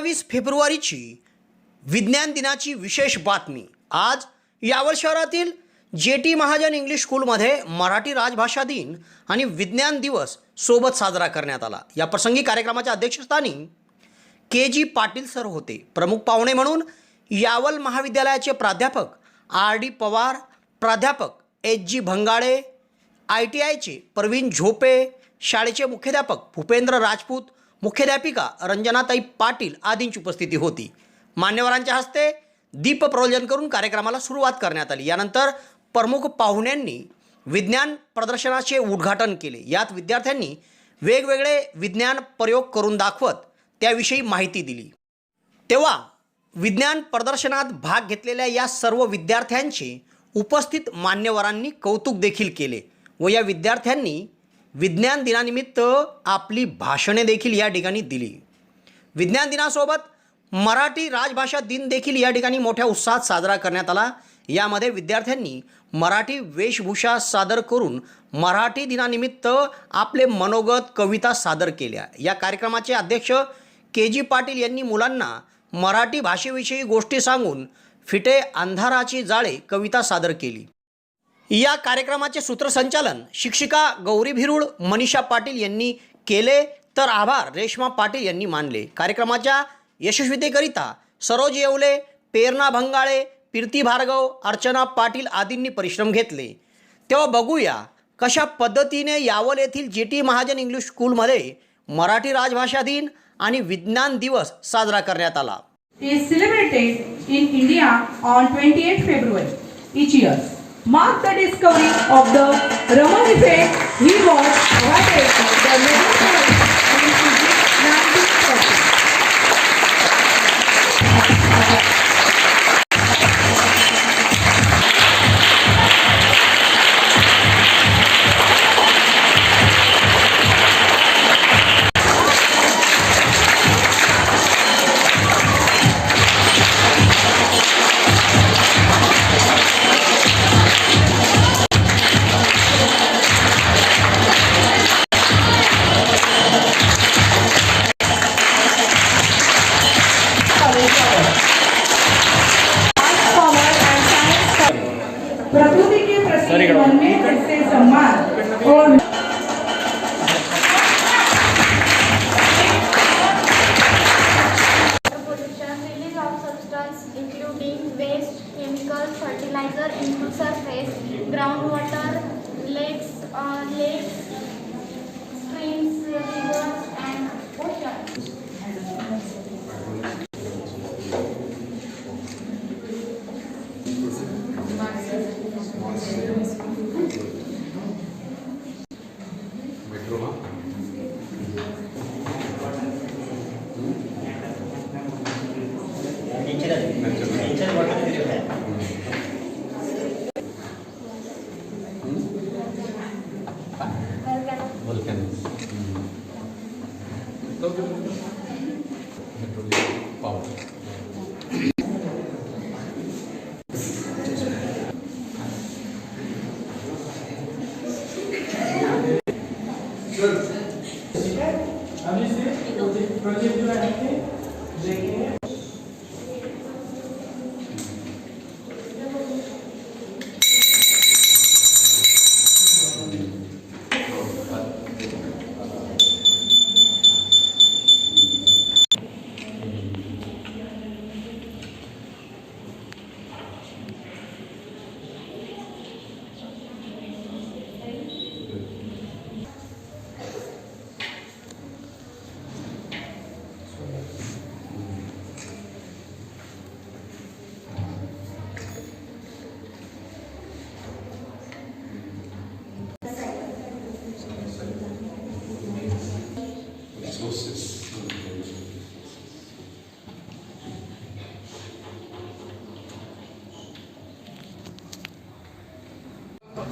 28 फेब्रुवारीची विज्ञान दिनाची विशेष बातमी। आज यावल शहरातील JT महाजन इंग्लिश स्कूलमध्ये मराठी राजभाषा दिन आणि विज्ञान दिवस सोबत साजरा करण्यात आला। या प्रसंगी कार्यक्रमाच्या अध्यक्षस्थानी KG पाटील सर होते। प्रमुख पाहुणे म्हणून यावल महाविद्यालयाचे प्राध्यापक RD पवार, प्राध्यापक HG भंगाळे, ITIचे प्रवीण झोपे, शाळेचे मुख्याध्यापक भूपेंद्र राजपूत, मुख्याध्यापिका रंजनाताई पाटील आदींची उपस्थिती होती। मान्यवरांच्या हस्ते दीप प्रज्वलन करून कार्यक्रमाला सुरुवात करण्यात आली। यानंतर प्रमुख पाहुण्यांनी विज्ञान प्रदर्शनाचे उद्घाटन केले। यात विद्यार्थ्यांनी वेगवेगळे विज्ञान प्रयोग करून दाखवत त्याविषयी माहिती दिली। तेव्हा विज्ञान प्रदर्शनात भाग घेतलेल्या या सर्व विद्यार्थ्यांचे उपस्थित मान्यवरांनी कौतुक देखील केले व या विद्यार्थ्यांनी विज्ञान दिनानिमित्त आपली भाषणे देखील या ठिकाणी दिली। विज्ञान दिनासोबत मराठी राजभाषा दिन देखील या ठिकाणी मोठ्या उत्साहात साजरा करण्यात आला। यामध्ये विद्यार्थ्यांनी मराठी वेशभूषा सादर करून मराठी दिनानिमित्त आपले मनोगत कविता सादर केल्या। या कार्यक्रमाचे अध्यक्ष KG पाटील यांनी मुलांना मराठी भाषेविषयी गोष्टी सांगून फिटे अंधाराची जाळे कविता सादर केली। या कार्यक्रमाचे सूत्रसंचालन शिक्षिका गौरी भिरुड, मनीषा पाटील यांनी केले तर आभार रेश्मा पाटील यांनी मानले। कार्यक्रमाच्या यशस्वीतेकरिता सरोज येवले, प्रेरणा भंगाळे, कीर्ती भार्गव, अर्चना पाटील आदींनी परिश्रम घेतले। तेव्हा बघूया कशा पद्धतीने यावल येथील JT महाजन इंग्लिश स्कूलमध्ये मराठी राजभाषा दिन आणि विज्ञान दिवस साजरा करण्यात आला। is celebrated in India on 28 February each year. Mark the discovery of the Raman effect. He was awarded the Nobel Prize in Physics 1940. प्रकृति के प्रति मन में ऐसे सम्मान और pollution, release of substance including waste, chemicals, fertilizer into surface, groundwater, lakes, streams, rivers and oceans. अभी से project जो है देखेंगे।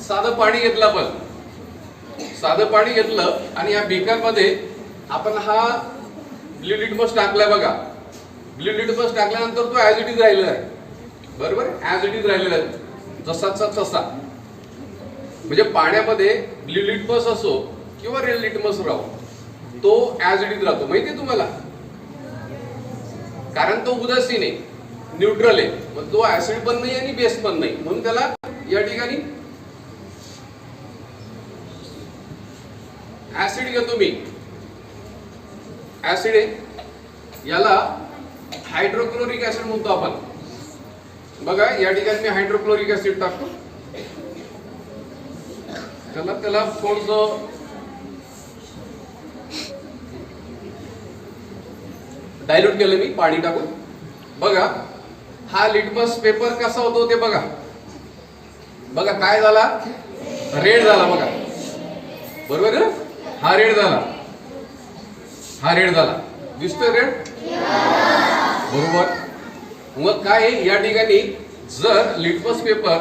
साधं पाणी घेतलं आणि या बेकारमध्ये आपण हा ब्लू लिटमस टाकलाय बघा। ब्लू लिटमस टाकल्यानंतर तो ऍज इट इज राहिलेला आहे, बरोबर, ऍज इट इज राहिलेला आहे जसाचा तसा। म्हणजे पाण्यामध्ये ब्लू लिटमस असो किंवा रेड लिटमस राहू, तो ऍज इट इज राहतो, माहिती आहे तुम्हाला। कारण तो उदासीन आहे, न्यूट्रल आहे, मग तो ऍसिड पण नाही आणि बेस पण नाही, म्हणून त्याला या ठिकाणी ऍसिड घेतो मी. ऍसिड आहे, याला हायड्रोक्लोरिक ऍसिड म्हणतो आपण. बघा या ठिकाणी मी हायड्रोक्लोरिक ऍसिड टाकतो. त्याला थोडस डायल्यूट केलं मी पाणी टाकून. बघा हा लिटमस पेपर कसा होतो ते बघा. बघा काय झाला, रेड झाला. बघा बरोबर ना, हा रेड झाला, हा रेड झाला, दिसतोय रेड बरोबर. मग काय या ठिकाणी जर litmus paper,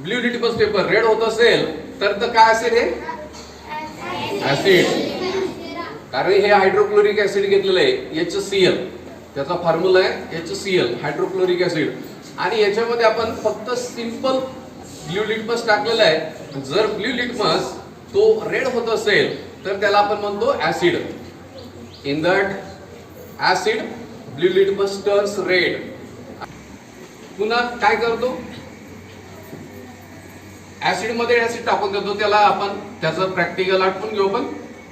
blue litmus paper red होत असेल तर काय असेल, हे ऍसिड. कारण हे हायड्रोक्लोरिक ऍसिड घेतलेलं आहे HCl, त्याचा फॉर्म्युला आहे HCl, हायड्रोक्लोरिक ऍसिड. आणि याच्यामध्ये आपण फक्त सिंपल ब्ल्यू लिटमस टाकलेला आहे. जर ब्ल्यू लिटमस तो रेड होत असेल तर त्याला आपण म्हणतो acid. In that acid blue litmus turns red. पुन्हा काय करतो, ऍसिड मध्ये ऍसिड टाकून देतो, त्याला आपण त्याचं प्रॅक्टिकल आठवून घेऊ. पण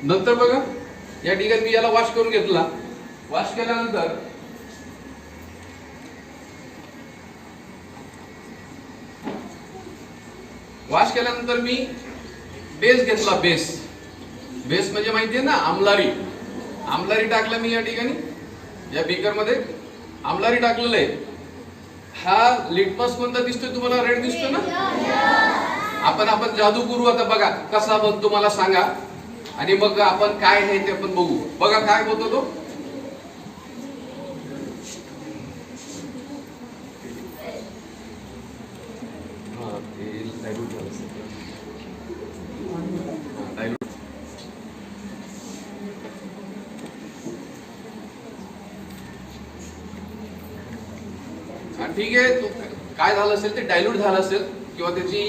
नंतर बघा या ठिकाणी मी याला वॉश करून घेतला. वॉश केल्यानंतर मी बेस घेतला. बेस म्हणजे माहितीये ना, आमलारी टाकलं मी या ठिकाणी. या बीकर मध्ये आमलारी टाकलेलं आहे. हा लिटमस कोणता दिसतोय तुम्हाला, रेड दिसतोय ना. आपण जादू करू आता. बघा कसा बनतो मला सांगा, आणि मग आपण काय आहे ते पण बघू. बघा काय होतो तो, ठीक आहे. तो काय झालं असेल, ते डायल्यूट झालं असेल किंवा त्याची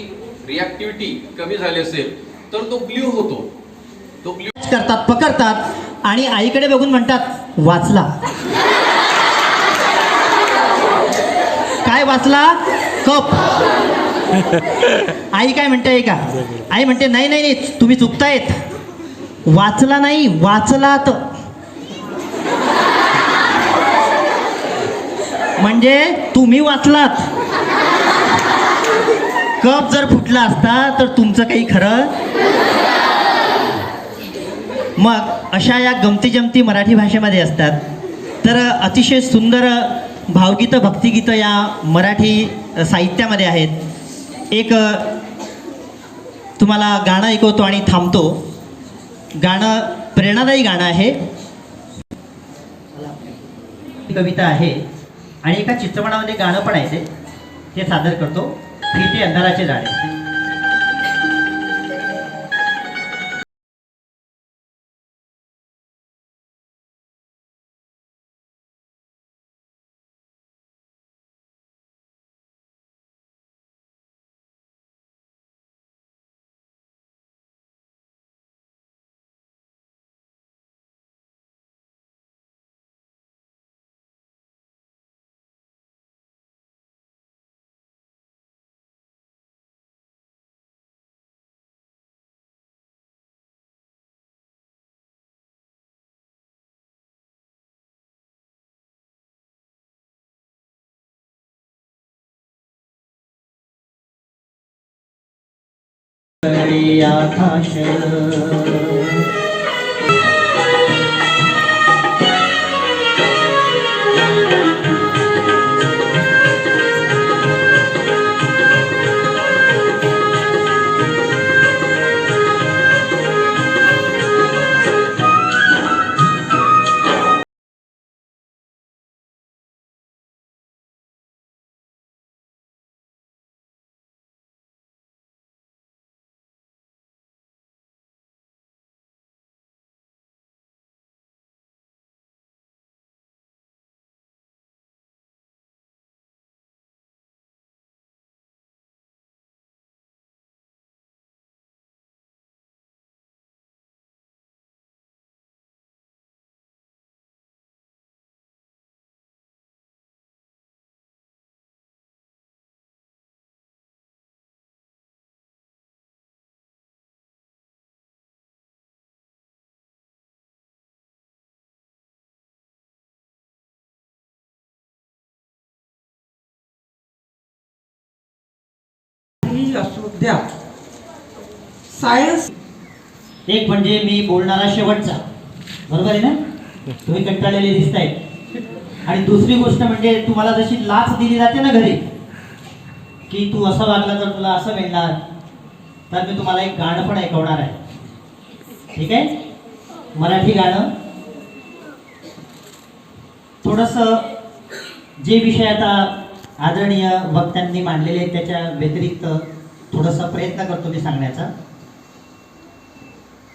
रिॲक्टिव्हिटी कमी झाली असेल तर तो ब्ल्यू होतो. तो ब्ल्यू करतात, पकडतात आणि आईकडे बघून म्हणतात वाचला. काय वाचला, कप. आई काय म्हणते का, आई म्हणते नाही नाही नाही तुम्ही चुकतायत, वाचला नाही वाचलात. म्हणजे तुम्ही वाचलात. कप जर फुटला असता तर तुमचं काही खरं. मग अशा या गमती जमती मराठी भाषेमध्ये असतात. तर अतिशय सुंदर भावगीतं भक्तिगीतं या मराठी साहित्यामध्ये आहेत. एक तुम्हाला गाणं ऐकवतो आणि थांबतो. गाणं प्रेरणादायी गाणं आहे, कविता आहे आणि एका चित्रपटामध्ये गाणं पण आहे. ते सादर करतो. फिटे अंधाराचे जाळे. आकाश काहीही असू द्या, सायन्स एक म्हणजे मी बोलणारा शेवटचा, बरोबर आहे ना? तुम्ही कंटाळलेले दिसताय. आणि दुसरी गोष्ट म्हणजे तुम्हाला जशी लाच दिली जाते ना घरी, की तू असं वागला तर तुला असं मिळणार, तर मी तुम्हाला एक गाणं पण ऐकवणार आहे. ठीक आहे? मराठी गाणं. थोडंसं जे विषय आता आदरणीय वक्त्यांनी मांडलेले आहेत त्याच्या व्यतिरिक्त थोडासा प्रयत्न करतो मी सांगण्याचा.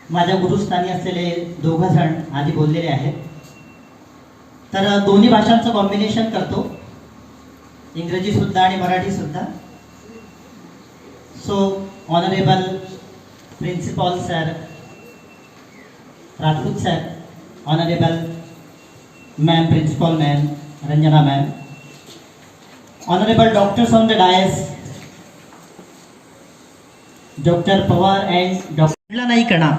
माझ्या गुरुस्थानी असलेले दोघं जण आधी बोललेले आहेत, तर दोन्ही भाषांचं कॉम्बिनेशन करतो, इंग्रजी सुद्धा आणि मराठी सुद्धा. So honourable principal sir Rajput sir, honourable ma'am principal ma'am Ranjana ma'am, honourable doctors on the dais, doctor Pawar and doctor. नाही कणा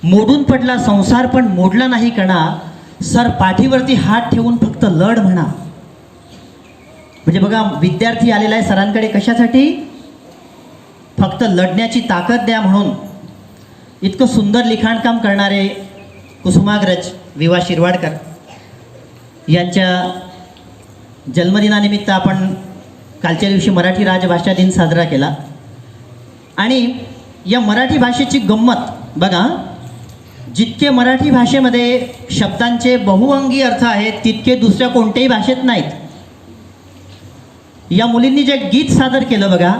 मोडून पडला संसार पण मोडला नाही कणा, सर पाठीवरती हात ठेवून फक्त लढ म्हणा. म्हणजे बघा, विद्यार्थी आलेला आहे सरांकडे कशासाठी? फक्त लढण्याची ताकद द्या म्हणून. इतकं सुंदर लिखाणकाम करणारे कुसुमाग्रज विवा शिरवाडकर यांच्या जन्मदिनानिमित्त आपण कालच्या दिवशी मराठी राजभाषा दिन साजरा केला. आणि या मराठी भाषेची गंमत बघा, जितके मराठी भाषेमध्ये शब्दांचे बहुअंगी अर्थ आहेत तितके दुसऱ्या कोणत्याही भाषेत नाहीत. या मुलींनी जे गीत सादर केलं बघा,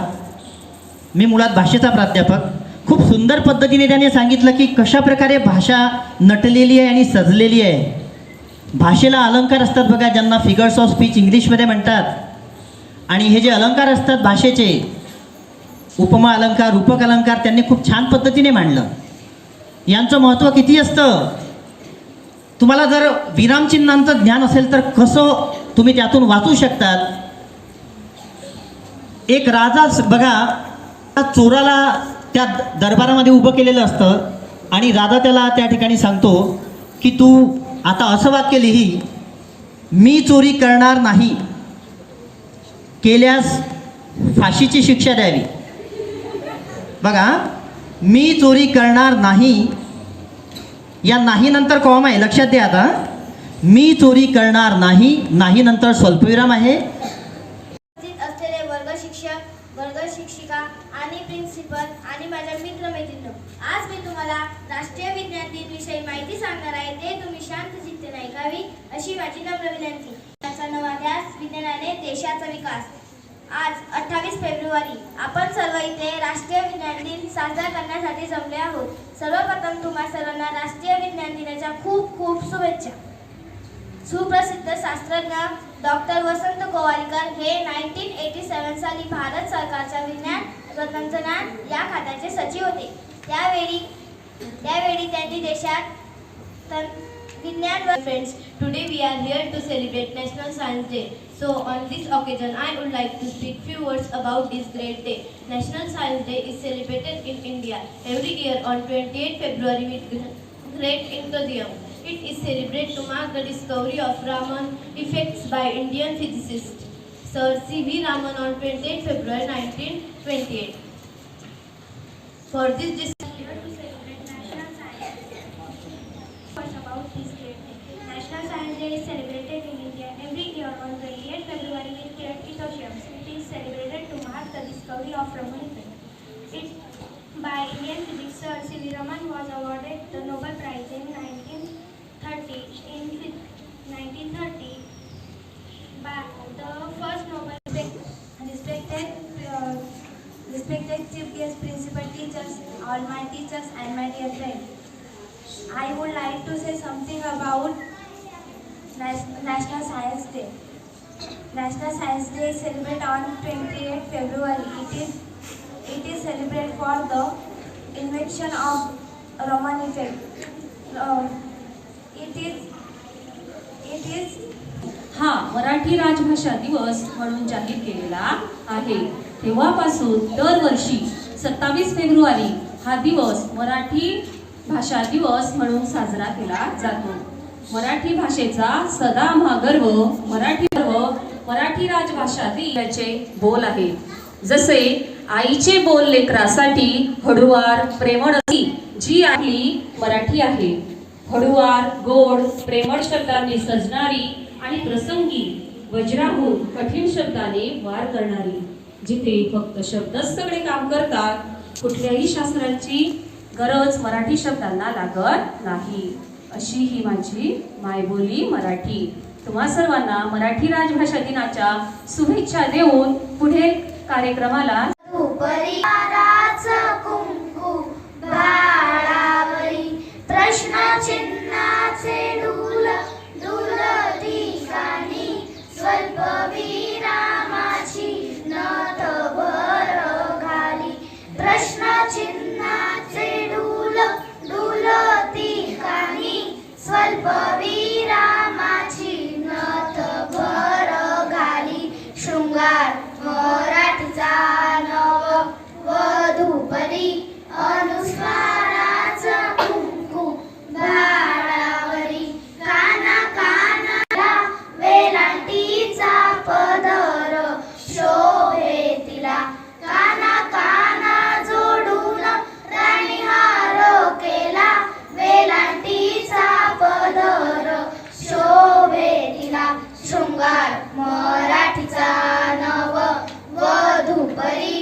मी मुळात भाषेचा प्राध्यापक, खूप सुंदर पद्धतीने त्याने सांगितलं की कशा प्रकारे भाषा नटलेली आहे आणि सजलेली आहे. भाषेला अलंकार असतात बघा, ज्यांना फिगर्स ऑफ स्पीच इंग्लिशमध्ये म्हणतात. आणि हे जे अलंकार असतात भाषेचे, उपमा अलंकार, रूपक अलंकार, त्यांनी खूप छान पद्धतीने मांडलं. यांचं महत्त्व किती असतं? तुम्हाला जर विरामचिन्हांचं ज्ञान असेल तर कसं तुम्ही त्यातून वाचू शकतात. एक राजा बघा, चोराला त्या दरबारामध्ये उभं केलेलं असतं आणि राजा त्याला त्या ठिकाणी सांगतो की तू आता असं वाक्य लिही, मी चोरी करणार नाही, केल्यास फाशीची शिक्षा द्यावी. बघा, मी चोरी करणार नाही, या नाही नंतर कॉमा आहे, लक्षात द्या. आता मी चोरी करणार नाही, नाही नंतर स्वल्पविराम आहे. असलेले वर्ग शिक्षक, वर्ग शिक्षिका आणि प्रिन्सिपल आणि माझ्या मित्रमैत्रिणी, आज मी तुम्हाला राष्ट्रीय विज्ञान दिन विषयी माहिती सांगणार आहे. ते तुम्ही शांत चित्तेने ऐकावी अशी माझी नम्र विनंती. त्याचा नवा ध्यास, विज्ञानाने देशाचा विकास. आज 28 फेब्रुवारी आपण सर्व इथे राष्ट्रीय विज्ञान दिन साजरा करण्यासाठी जमले आहोत. सर्वप्रथम तुम्हा सर्वांना राष्ट्रीय विज्ञान दिनाच्या खूप खूप शुभेच्छा. सुप्रसिद्ध शास्त्रज्ञ डॉक्टर वसंत गोवारीकर हे 1987 साली भारत सरकारच्या विज्ञान व तंत्रज्ञान या खात्याचे सचिव होते. त्यावेळी त्यांनी देशात विज्ञान व Friends, today we are here to celebrate National Science Day. So on this occasion, I would like to speak few words about this great day. National Science Day is celebrated in India every year on 28 February with great enthusiasm. It is celebrated to mark the discovery of Raman effects by Indian physicist Sir C.V. Raman on 28 February 1928. For this National Science Day is celebrated in India every year on 28 February with great enthusiasm. It is celebrated to mark the discovery of Raman effect. By Indian physicist Sir C.V. Raman was awarded the Nobel Prize in 1930. By the first Nobel respected chief guest, principal teachers, all my teachers and my dear friends. I would like to say something about National Science Day. National Science Day is celebrated on 28 February. It is celebrated for the invention of Raman effect. It is हा मराठी राजभाषा दिवस म्हणून जाहीर केलेला आहे. तेव्हापासून दरवर्षी 27 February हा दिवस मराठी भाषा दिवस म्हणून साजरा केला जातो. मराठी भाषेचा सदा गर्व, मराठी गर्व मराठी राजभाषा दिनाचे बोल आहेत. जसे आईचे बोल लेकरासाठी हळुवार प्रेमळ अशी जी आपली मराठी आहे. हळुवार गोड प्रेमळ शब्दांनी सजणारी आणि प्रसंगी वज्राहून कठीण शब्दाने वार करणारी. जिथे फक्त शब्दच सगळे काम करतात, कुठल्याही शास्त्रांची गरज मराठी शब्दांना लागत नाही. अशी ही माझी मायबोली मराठी. तुम्हा सर्वांना मराठी राजभाषा दिनाच्या शुभेच्छा देऊन पुढे कार्यक्रमाला परिवाराचं कुंकू बाळावरी प्रश्नचिन्हाचे डूल ठिकाणी स्वल्प विरामाची नथ भर घाली. प्रश्नचिन्हाचे डूल ठिकाणी स्वल्प विरामाची नथ भर घाली. शृंगार मराठीचा नव वधूपरी अनुस्वाराचं कुंकू बाळावरी. काना कानाला वेलांटीचा पदर शोभे तिला. काना काना जोडून राणीहार केला. वेलांटीचा पदर शोभे तिला. शृंगार मराठीचा नव वधूपरी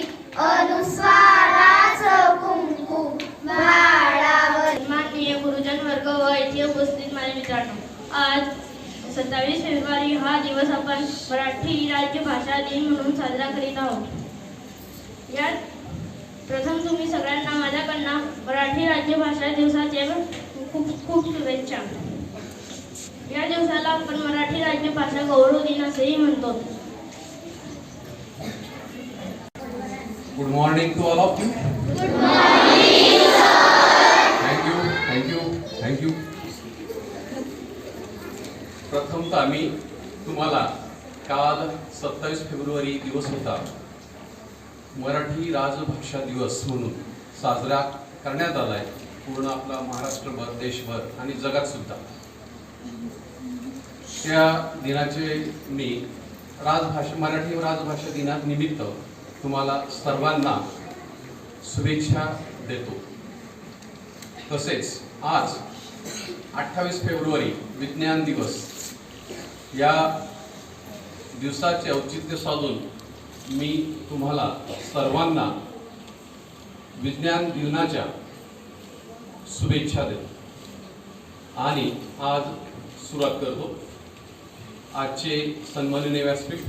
अनुस्वाराचं कुंकू बाळावर. माननीय गुरुजन वर्ग व इथे उपस्थित माझे मित्रांनो, आज 27 फेब्रुवारी हा दिवस आपण मराठी राजभाषा दिन म्हणून साजरा करीत आहोत. यात प्रथम तुम्ही सगळ्यांना माझ्याकडनं मराठी राजभाषा दिवसाचे खूप खूप शुभेच्छा. या दिवसाला आपण मराठी राजभाषा गौरव दिन असेही म्हणतो. Good morning to all of you. Good morning sir. Thank you. प्रथमतः मी तुम्हाला काल 27 फेब्रुवारी दिवस होता, मराठी राजभाषा दिवस म्हणून साजरा करण्यात आला आहे पूर्ण आपला महाराष्ट्रभर, देशभर आणि जगात सुद्धा. त्या दिनाचे मी मराठी राजभाषा दिनानिमित्त तुम्हाला सर्वांना शुभेच्छा देतो. तसेच आज 28 फेब्रुवारी विज्ञान दिवस या दिवसाचे औचित्य साधून मी तुम्हाला सर्वांना विज्ञान दिनाच्या शुभेच्छा देतो आणि आज सुरुवात करतो. आजचे सन्माननीय व्यासपीठ,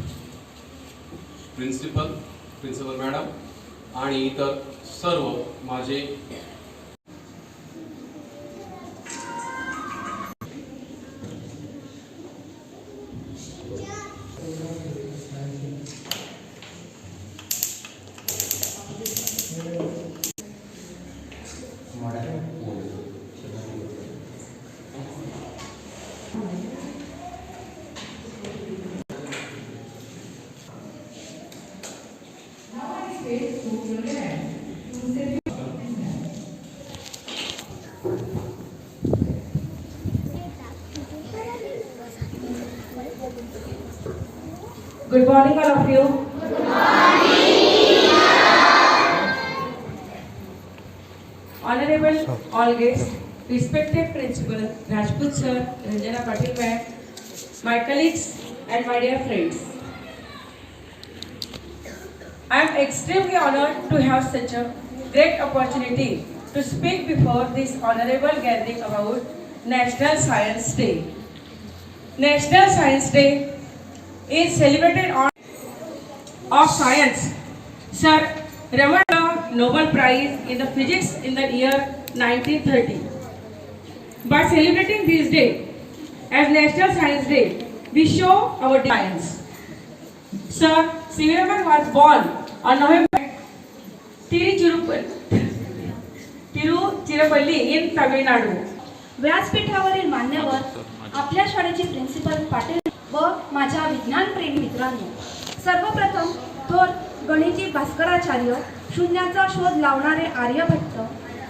प्रिन्सिपल मॅडम आणि इतर सर्व माझे Good morning, all of you. Honorable all guests, respected Principal Rajput sir, Ranjana Patil ma'am, my colleagues and my dear friends. I am extremely honored to have such a great opportunity to speak before this honorable gathering about National Science Day. National Science Day is celebrated on of science. Sir Raman Nobel Prize in the Physics in the year 1930. By celebrating this day as National Science Day, we show our science. Sir C.V. Raman was born on November Tiruchirappalli in Tamil Nadu. व्यासपीठावरील मान्यवर, आपल्या शाळेचे principal Patil व माझ्या विज्ञानप्रेमी मित्रांनो, सर्वप्रथम थोर गणिती भास्कराचार्य, शून्याचा शोध लावणारे आर्यभट्ट,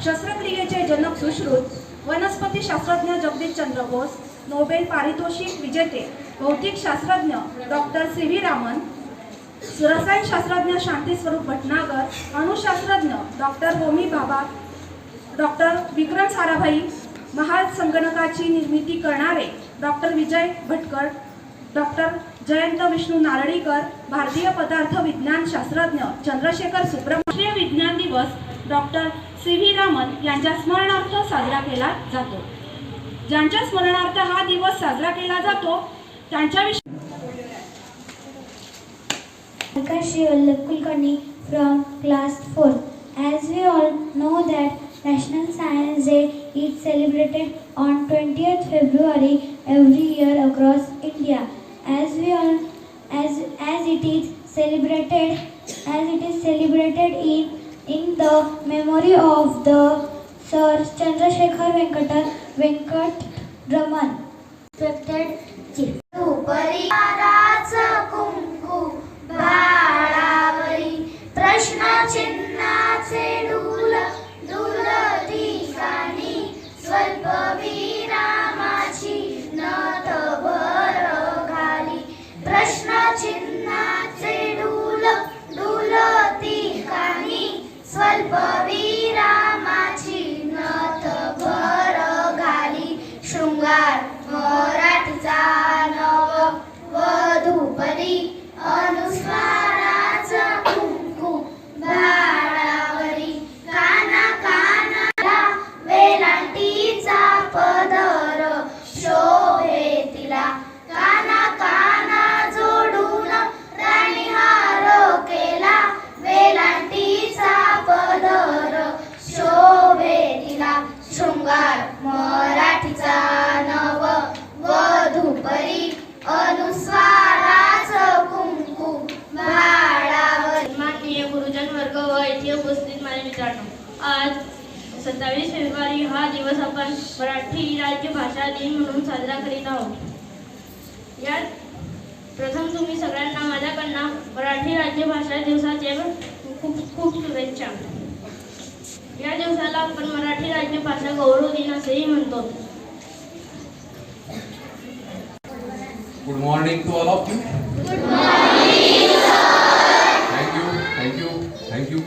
शस्त्रक्रियेचे जनक सुश्रुत, वनस्पती शास्त्रज्ञ जगदीश चंद्र बोस, नोबेल पारितोषिक विजेते भौतिक शास्त्रज्ञ डॉक्टर सी व्ही रामन, रसायनशास्त्रज्ञ शांती स्वरूप भटनागर, अणुशास्त्रज्ञ डॉक्टर होमी भाभा, डॉक्टर विक्रम साराभाई, महासंगणकाची निर्मिती करणारे डॉक्टर विजय भटकर, डॉक्टर जयंत विष्णू नारळीकर, भारतीय पदार्थ विज्ञान शास्त्रज्ञ चंद्रशेखर सुब्रमण्य. राष्ट्रीय विज्ञान दिवस डॉक्टर सी व्ही रामन यांच्या स्मरणार्थ साजरा केला जातो. ज्यांच्या स्मरणार्थ हा दिवस साजरा केला जातो त्यांच्याविषयी Shri Vallabh Kulkarni from class 4. As we all know that National Science Day is celebrated on 20th February every year across India. As it is celebrated in the memory of the Sir Chandrasekhar Venkat Raman. Respected Chief. बाळावरी प्रश्नचिन्हाचे डुलती कानी स्वल्प विरामाची नथ भर घाली. प्रश्नचिन्हाचे डुलती कानी स्वल्प विरामाची नथ भर घाली. शृंगार मराठीचा नव वधूपदी अनुस्वाराचा कुंकू बाळावरी. काना कानाला वेलांटीचा पदर शोभे तिला. काना काना जोडून राणी हार केला. वेलांटीचा पदर शोभे तिला. शृंगार मराठीचा नव वधूपरी अनुस्वाराचं कुंकू बाळावर. माननीय गुरुजन वर्ग व येथे उपस्थित माझे मित्रांनो, आज 27 फेब्रुवारी हा दिवस आपण मराठी राज्य भाषा दिन म्हणून साजरा करीत आहोत. यात प्रथम तुम्ही सगळ्यांना माझ्याकडनं मराठी राज्य भाषा दिवसाचे खूप खूप शुभेच्छा. या दिवसाला आपण मराठी राज्य भाषा गौरव दिन असेही म्हणतो. Good morning to all of you. Good morning, sir. Thank you.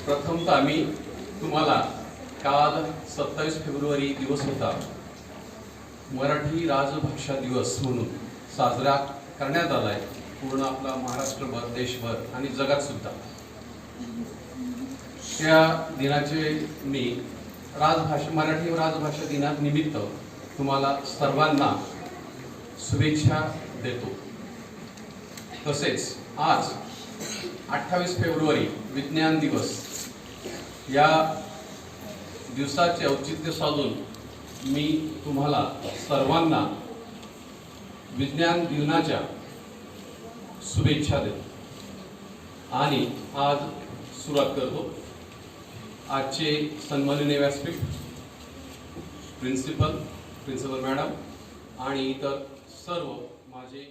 प्रथमतः मी तुम्हाला काल 27 फेब्रुवारी दिवस होता, मराठी राजभाषा दिवस म्हणून साजरा करण्यात आलाय पूर्ण आपला महाराष्ट्रभर, देशभर आणि जगात सुद्धा. त्या दिनाचे मी मराठी राजभाषा दिनानिमित्त तुम्हाला सर्वांना शुभेच्छा देतो. तसेच आज 28 फेब्रुवारी विज्ञान दिवस या दिवसाचे औचित्य साधून मी तुम्हाला सर्वांना विज्ञान दिनाच्या शुभेच्छा देतो. आणि आज सुरुवात करतो. आजचे सन्माननीय व्यासपीठ, प्रिन्सिपल मॅडम आणि इतर सर्व माझे